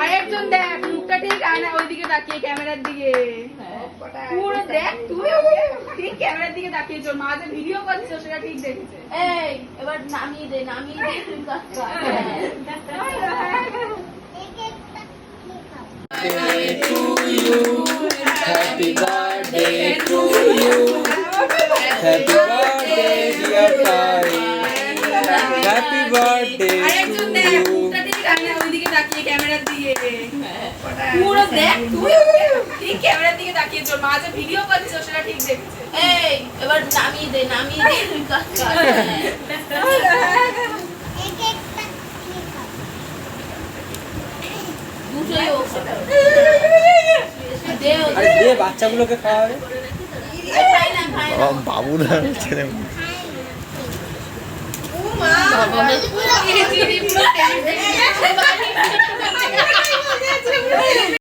আরেকজন দেখ মুখটা ঠিক আয়না ওইদিকে তাকিয়ে ক্যামেরার দিকে পুরো দেখ তুই ঠিক ক্যামেরার দিকে তাকিয়ে চল মা যে ভিডিও করছে সেটা ঠিক দেখেছে। এই এবার নামিয়ে দে তুমি কাজ কর। Happy birthday to you. Happy birthday dear Pai. Happy birthday আরেকজন to দেখ you. মুখটা ঠিক আয়না ওইদিকে তাকিয়ে ক্যামেরার দিকে পুরো দেখ তুই ঠিক ক্যামেরার দিকে তাকিয়ে চল মা যে ভিডিও করছে সেটা ঠিক দেখেছে। এই এবার নামিয়ে দে তুমি কাজ কর। দুটোই ও দে আরে দে বাচ্চাগুলোকে খাওয়াবে। খাই না বাবু না ছেলে ও মা